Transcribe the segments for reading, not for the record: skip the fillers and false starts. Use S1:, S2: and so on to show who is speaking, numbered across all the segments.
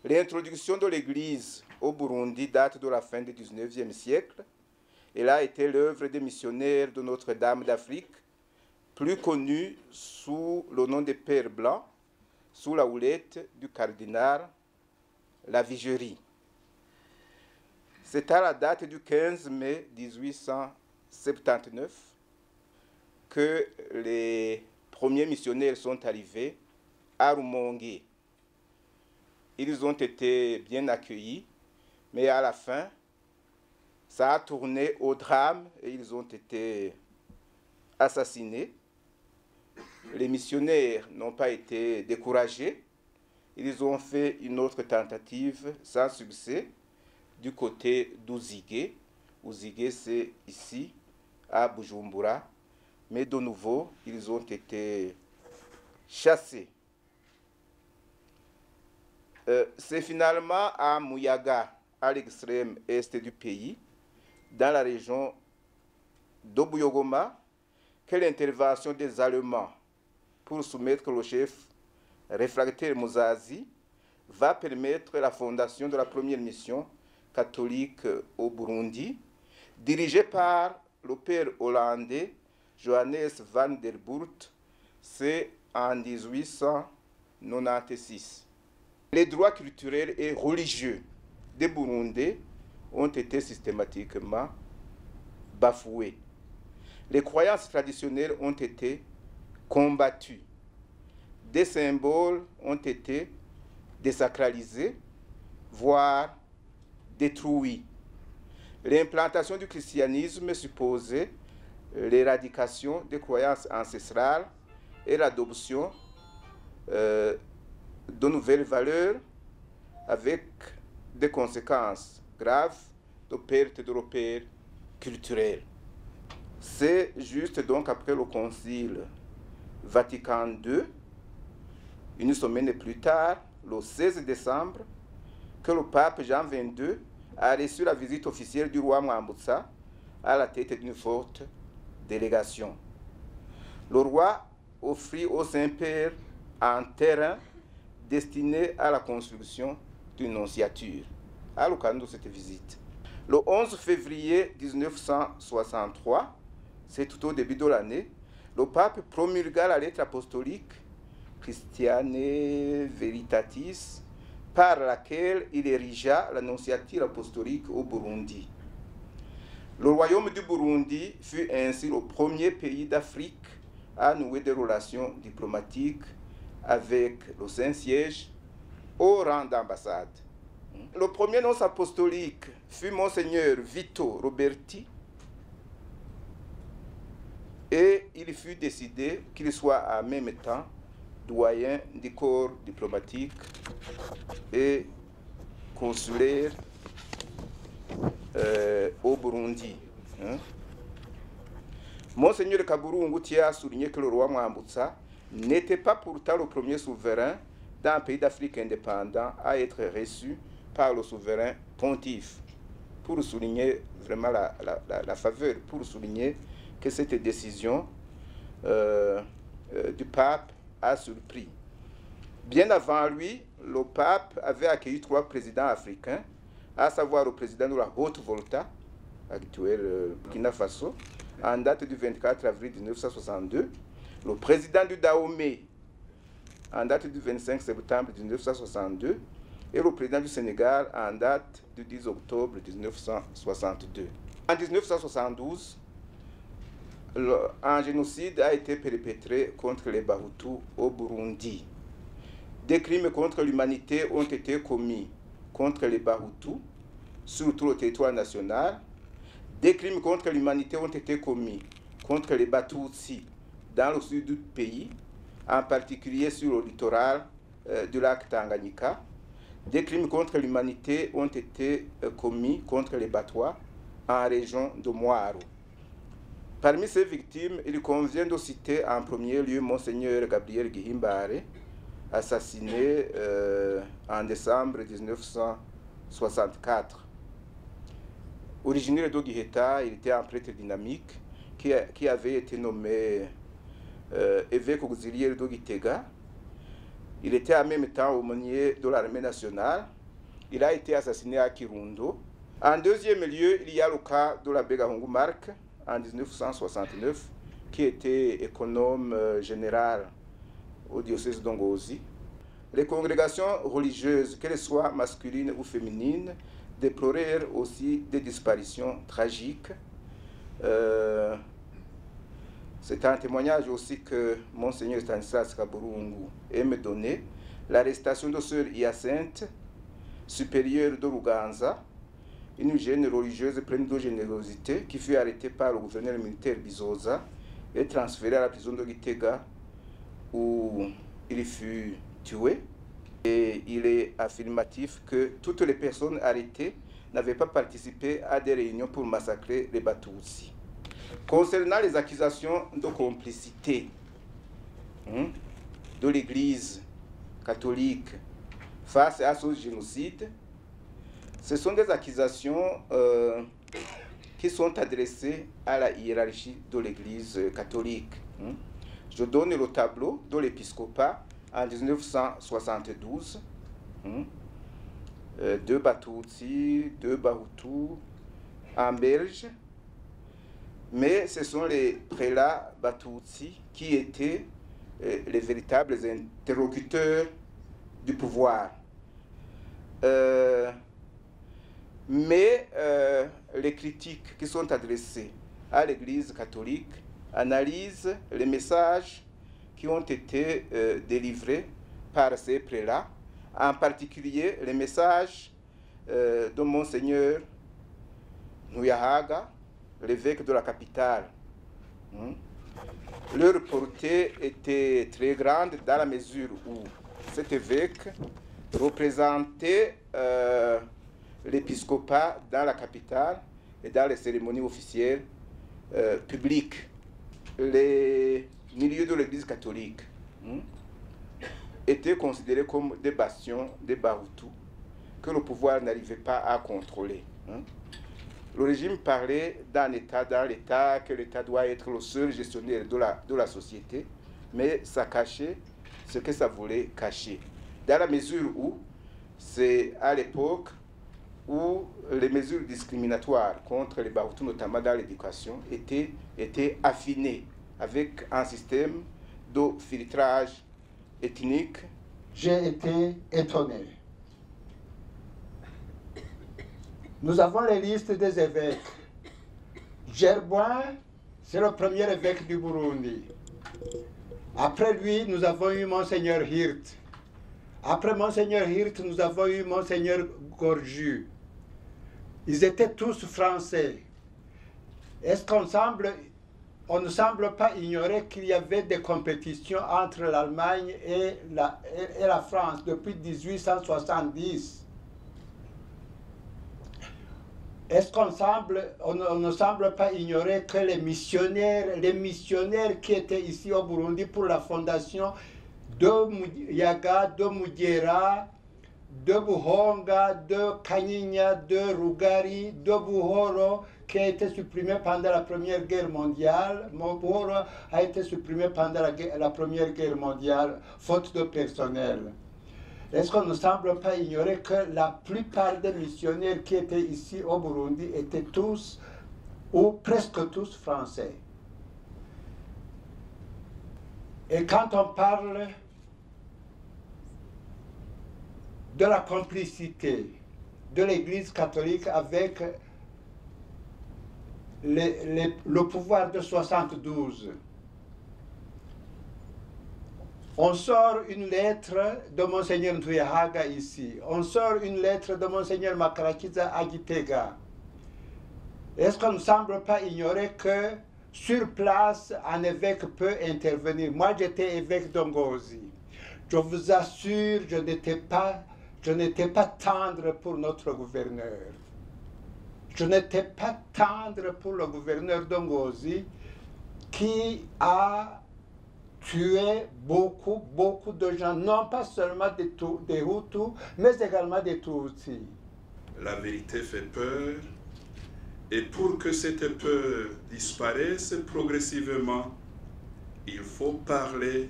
S1: L'introduction de l'Église au Burundi date de la fin du XIXe siècle. Elle a été l'œuvre des missionnaires de Notre-Dame d'Afrique, plus connus sous le nom de Père Blanc, sous la houlette du cardinal Lavigerie. C'est à la date du 15 mai 1879 que les premiers missionnaires sont arrivés à Rumongue. Ils ont été bien accueillis, mais à la fin, ça a tourné au drame et ils ont été assassinés. Les missionnaires n'ont pas été découragés. Ils ont fait une autre tentative sans succès du côté d'Ouzigué. Ouzigué, c'est ici, à Bujumbura. Mais de nouveau, ils ont été chassés. C'est finalement à Mouyaga, à l'extrême est du pays, dans la région d'Obuyogoma, que l'intervention des Allemands pour soumettre le chef réfractaire Muzazi va permettre la fondation de la première mission catholique au Burundi, dirigée par le père hollandais Johannes van der Boert, c'est en 1896. Les droits culturels et religieux des Burundais ont été systématiquement bafoués. Les croyances traditionnelles ont été combattues. Des symboles ont été désacralisés, voire détruits. L'implantation du christianisme supposait l'éradication des croyances ancestrales et l'adoption de nouvelles valeurs avec des conséquences graves de perte de repères culturels. C'est juste donc après le Concile Vatican II, une semaine plus tard, le 16 décembre, que le pape Jean XXII a reçu la visite officielle du roi Mwambutsa à la tête d'une forte délégation. Le roi offrit au Saint-Père un terrain destiné à la construction d'une nonciature à l'occasion de cette visite. Le 11 février 1963, c'est tout au début de l'année, le pape promulgua la lettre apostolique Christiane Veritatis, par laquelle il érigea la nonciature apostolique au Burundi. Le royaume du Burundi fut ainsi le premier pays d'Afrique à nouer des relations diplomatiques avec le Saint-Siège au rang d'ambassade. Le premier nonce apostolique fut Monseigneur Vito Roberti et il fut décidé qu'il soit en même temps doyen du corps diplomatique et consulaire au Burundi. Monseigneur Kaburungu a souligné que le roi Mwambutsa n'était pas pourtant le premier souverain d'un pays d'Afrique indépendant à être reçu par le souverain pontife, pour souligner vraiment la faveur, pour souligner que cette décision du pape a surpris. Bien avant lui, le pape avait accueilli 3 présidents africains, à savoir le président de la Haute-Volta, actuel Burkina Faso, en date du 24 avril 1962, le président du Dahomey, en date du 25 septembre 1962, et le président du Sénégal, en date du 10 octobre 1962. En 1972, un génocide a été perpétré contre les Bahutus au Burundi. Des crimes contre l'humanité ont été commis contre les Bahutus sur tout le territoire national. Des crimes contre l'humanité ont été commis contre les Batutsi dans le sud du pays, en particulier sur le littoral du lac Tanganyika. Des crimes contre l'humanité ont été commis contre les Batwa en région de Mwaro. Parmi ces victimes, il convient de citer en premier lieu Monseigneur Gabriel Gihimbare, assassiné en décembre 1964. Originaire de Giheta, il était un prêtre dynamique qui avait été nommé évêque auxiliaire de Gitega. Il était en même temps aumônier de l'armée nationale. Il a été assassiné à Kirundo. En deuxième lieu, il y a le cas de l'abbé Gahungu Marc, en 1969, qui était économe général au diocèse d'Ongozi. Les congrégations religieuses, qu'elles soient masculines ou féminines, déplorèrent aussi des disparitions tragiques. C'est un témoignage aussi que Monseigneur Stanislas Kaburungu aime donner. L'arrestation de sœur Hyacinthe, supérieure de Ruganza, une jeune religieuse pleine de générosité qui fut arrêtée par le gouverneur militaire Bizoza et transférée à la prison de Gitega où il fut tué. Et il est affirmatif que toutes les personnes arrêtées n'avaient pas participé à des réunions pour massacrer les Batutsi. Concernant les accusations de complicité de l'Église catholique face à ce génocide, ce sont des accusations qui sont adressées à la hiérarchie de l'Église catholique. Je donne le tableau de l'épiscopat en 1972. Deux Batutsi, deux Bahutu en Belge. Mais ce sont les prélats Batutsi qui étaient les véritables interlocuteurs du pouvoir. Mais les critiques qui sont adressées à l'Église catholique analysent les messages qui ont été délivrés par ces prélats, en particulier les messages de Monseigneur Ntuyahaga, l'évêque de la capitale. Leur portée était très grande dans la mesure où cet évêque représentait l'épiscopat dans la capitale et dans les cérémonies officielles publiques. Les milieux de l'Église catholique étaient considérés comme des bastions, des Bahutus, que le pouvoir n'arrivait pas à contrôler. Le régime parlait d'un État dans l'État, que l'État doit être le seul gestionnaire de la société, mais ça cachait ce que ça voulait cacher. Dans la mesure où, c'est à l'époque où les mesures discriminatoires contre les Bahutus, notamment dans l'éducation, étaient affinées avec un système de filtrage ethnique.
S2: J'ai été étonné. Nous avons les listes des évêques. Gerboin, c'est le premier évêque du Burundi. Après lui, nous avons eu Monseigneur Hirt. Après Monseigneur Hirt, nous avons eu Monseigneur Gorju. Ils étaient tous français. Est-ce on ne semble pas ignorer qu'il y avait des compétitions entre l'Allemagne et la France depuis 1870? Est-ce on ne semble pas ignorer que les missionnaires qui étaient ici au Burundi pour la fondation de Yaga, de Mugera, de Buhonga, de Kanyinya, de Rugari, de Buhoro, qui a été supprimé pendant la Première Guerre mondiale. Buhoro a été supprimé pendant la Première Guerre mondiale, faute de personnel. Est-ce qu'on ne semble pas ignorer que la plupart des missionnaires qui étaient ici au Burundi étaient tous, ou presque tous, français? Et quand on parle de la complicité de l'Église catholique avec le pouvoir de 72, on sort une lettre de Monseigneur Ntuyahaga ici. On sort une lettre de Monseigneur Makarakiza à Gitega. Est-ce qu'on ne semble pas ignorer que sur place, un évêque peut intervenir? Moi, j'étais évêque d'Ongozi. Je vous assure, je n'étais pas tendre pour notre gouverneur. Je n'étais pas tendre pour le gouverneur d'Ongozi qui a tué beaucoup de gens, non pas seulement des Hutus, mais également des Tutsis.
S3: La vérité fait peur, et pour que cette peur disparaisse progressivement, il faut parler,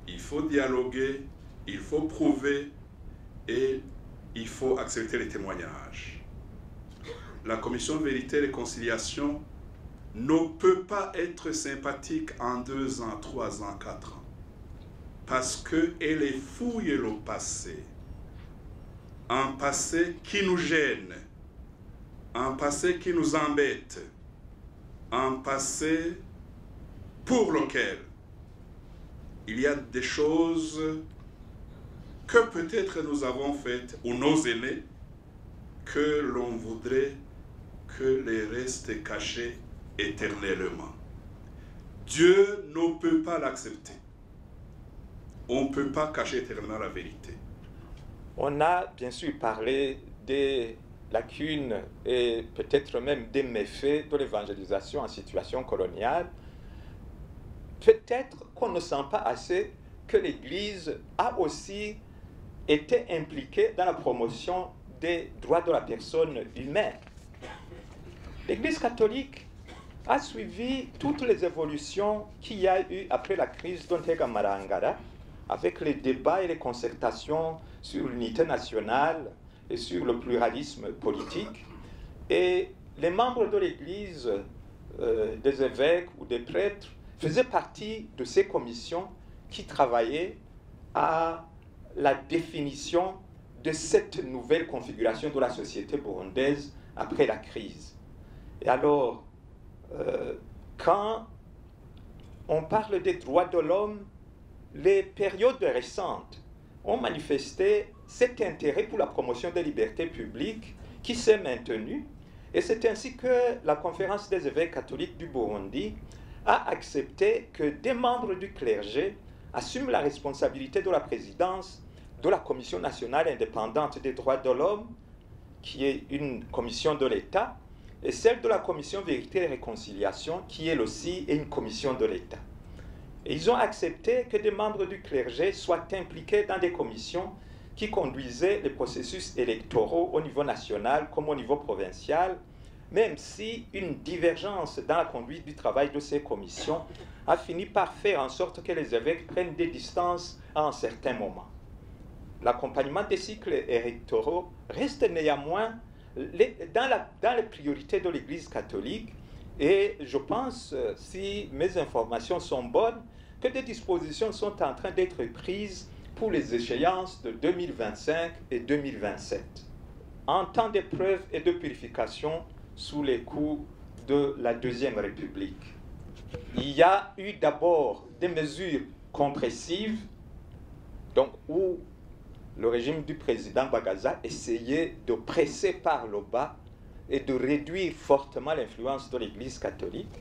S3: il faut dialoguer, il faut prouver et il faut accepter les témoignages. La commission Vérité et Réconciliation ne peut pas être sympathique en 2 ans, 3 ans, 4 ans. Parce qu'elle est fouille le passé. Un passé qui nous gêne. Un passé qui nous embête. Un passé pour lequel il y a des choses que peut-être nous avons faites, ou nos aînés, que l'on voudrait que les restent cachés éternellement. Dieu ne peut pas l'accepter. On ne peut pas cacher éternellement la vérité.
S4: On a bien sûr parlé des lacunes et peut-être même des méfaits de l'évangélisation en situation coloniale. Peut-être qu'on ne sent pas assez que l'Église a aussi été impliquée dans la promotion des droits de la personne humaine. L'Église catholique a suivi toutes les évolutions qu'il y a eu après la crise d'Ontega Marangara, avec les débats et les concertations sur l'unité nationale et sur le pluralisme politique. Et les membres de l'Église, des évêques ou des prêtres, faisaient partie de ces commissions qui travaillaient à la définition de cette nouvelle configuration de la société burundaise après la crise. Et alors, quand on parle des droits de l'homme, les périodes récentes ont manifesté cet intérêt pour la promotion des libertés publiques qui s'est maintenu. Et c'est ainsi que la Conférence des évêques catholiques du Burundi a accepté que des membres du clergé assument la responsabilité de la présidence de la Commission nationale indépendante des droits de l'homme, qui est une commission de l'État, et celle de la Commission Vérité et Réconciliation, qui elle aussi est une commission de l'État. Et ils ont accepté que des membres du clergé soient impliqués dans des commissions qui conduisaient les processus électoraux au niveau national comme au niveau provincial, même si une divergence dans la conduite du travail de ces commissions a fini par faire en sorte que les évêques prennent des distances à un certain moment. L'accompagnement des cycles électoraux reste néanmoins dans les priorités de l'Église catholique, et je pense, si mes informations sont bonnes, que des dispositions sont en train d'être prises pour les échéances de 2025 et 2027. En temps d'épreuve et de purification sous les coups de la Deuxième République, il y a eu d'abord des mesures compressives, donc où le régime du président Bagaza essayait de presser par le bas et de réduire fortement l'influence de l'Église catholique.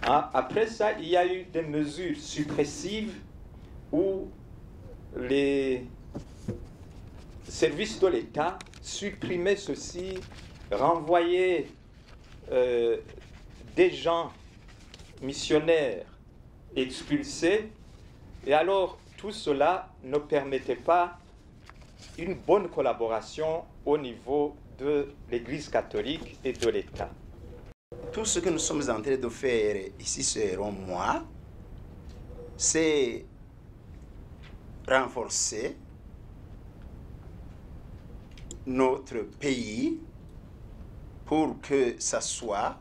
S4: Après ça, il y a eu des mesures suppressives où les services de l'État supprimaient ceci, renvoyaient des gens missionnaires expulsés, et alors tout cela ne permettait pas une bonne collaboration au niveau de l'Église catholique et de l'État.
S5: Tout ce que nous sommes en train de faire ici, selon moi, c'est renforcer notre pays pour que ça soit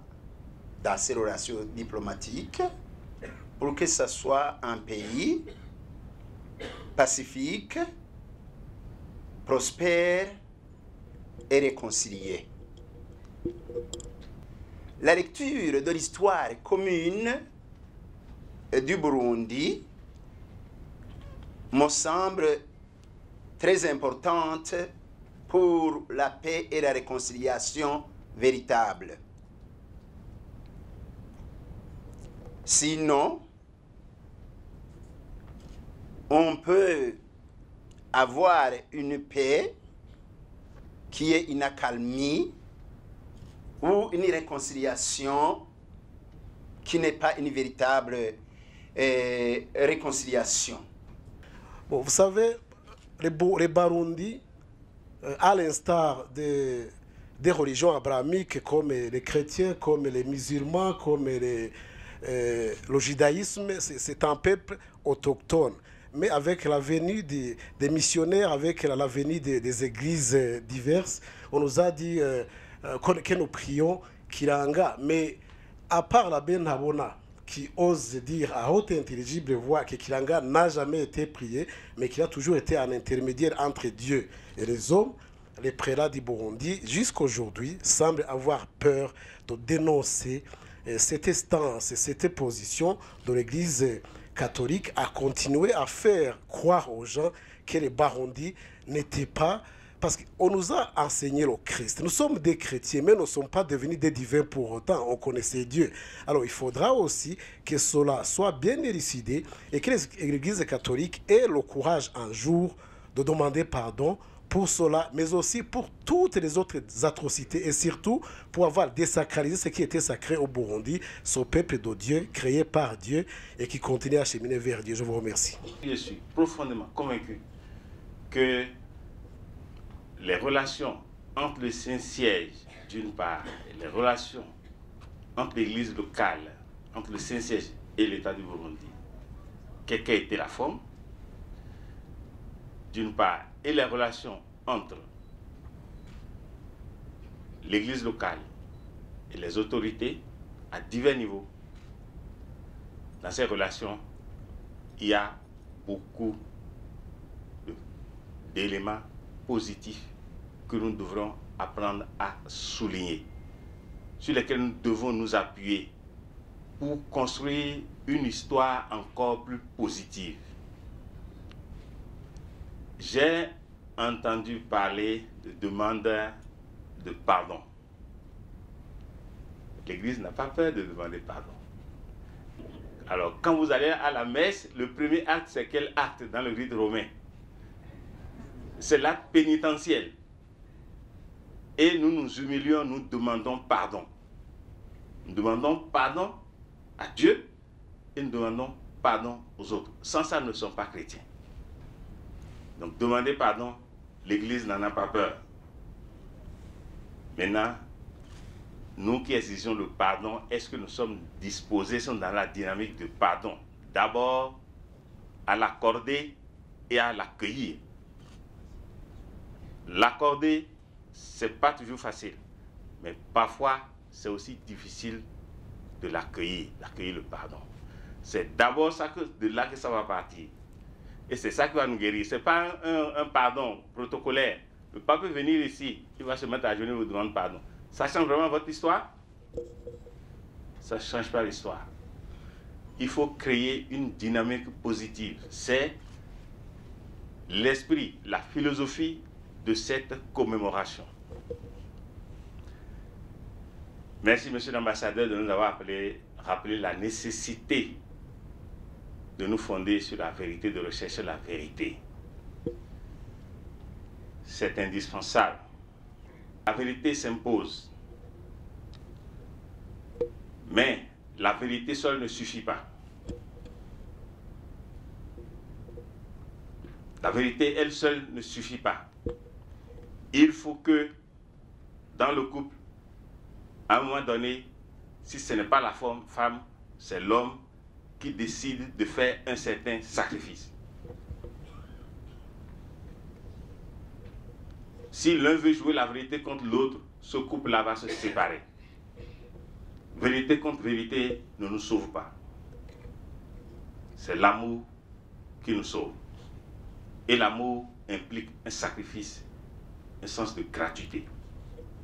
S5: dans ses relations diplomatiques, pour que ça soit un pays pacifique, prospère et réconcilié. La lecture de l'histoire commune du Burundi me semble très importante pour la paix et la réconciliation véritable. Sinon, on peut avoir une paix qui est une accalmie ou une réconciliation qui n'est pas une véritable réconciliation.
S6: Bon, vous savez, les Barundi, à l'instar des religions abrahamiques comme les chrétiens, comme les musulmans, comme le judaïsme, c'est un peuple autochtone. mais avec la venue des missionnaires, avec la venue des églises diverses, on nous a dit que nous prions Kiranga. Mais à part la Ben Habona, qui ose dire à haute intelligible voix que Kiranga n'a jamais été prié, mais qu'il a toujours été un intermédiaire entre Dieu et les hommes, les prélats du Burundi, jusqu'aujourd'hui, semblent avoir peur de dénoncer cette instance et cette position de l'Église catholique à continuer à faire croire aux gens que les Burundi n'étaient pas... Parce qu'on nous a enseigné le Christ. Nous sommes des chrétiens, mais nous ne sommes pas devenus des divins pour autant. On connaissait Dieu. Alors il faudra aussi que cela soit bien élucidé et que l'Église catholique ait le courage un jour de demander pardon pour cela, mais aussi pour toutes les autres atrocités et surtout pour avoir désacralisé ce qui était sacré au Burundi, ce peuple de Dieu, créé par Dieu et qui continue à cheminer vers Dieu. Je vous remercie.
S7: Je suis profondément convaincu que les relations entre le Saint-Siège, d'une part, et les relations entre l'Église locale, entre le Saint-Siège et l'État du Burundi, quelle qu'a été la forme, d'une part, et les relations entre l'Église locale et les autorités à divers niveaux. Dans ces relations, il y a beaucoup d'éléments positifs que nous devrons apprendre à souligner, sur lesquels nous devons nous appuyer pour construire une histoire encore plus positive. J'ai entendu parler de demande de pardon. L'Église n'a pas peur de demander pardon. Alors, quand vous allez à la messe, le premier acte, c'est quel acte dans le rite romain? C'est l'acte pénitentiel. Et nous nous humilions, nous demandons pardon. Nous demandons pardon à Dieu et nous demandons pardon aux autres. Sans ça, nous ne sommes pas chrétiens. Donc, demander pardon, l'Église n'en a pas peur. Maintenant, nous qui exigeons le pardon, est-ce que nous sommes disposés, sommes dans la dynamique de pardon? D'abord, à l'accorder et à l'accueillir. L'accorder, ce n'est pas toujours facile, mais parfois, c'est aussi difficile de l'accueillir le pardon. C'est d'abord de là que ça va partir. Et c'est ça qui va nous guérir. Ce n'est pas un pardon protocolaire. Le pape peut venir ici, il va se mettre à genoux et vous demander pardon. Ça change vraiment votre histoire? Ça ne change pas l'histoire. Il faut créer une dynamique positive. C'est l'esprit, la philosophie de cette commémoration. Merci, monsieur l'ambassadeur, de nous avoir rappelé la nécessité de nous fonder sur la vérité, de rechercher la vérité. C'est indispensable. La vérité s'impose. Mais la vérité seule ne suffit pas. La vérité, elle seule, ne suffit pas. Il faut que, dans le couple, à un moment donné, si ce n'est pas la femme, c'est l'homme qui décide de faire un certain sacrifice. Si l'un veut jouer la vérité contre l'autre, ce couple-là va se séparer. Vérité contre vérité ne nous sauve pas. C'est l'amour qui nous sauve. Et l'amour implique un sacrifice, un sens de gratuité.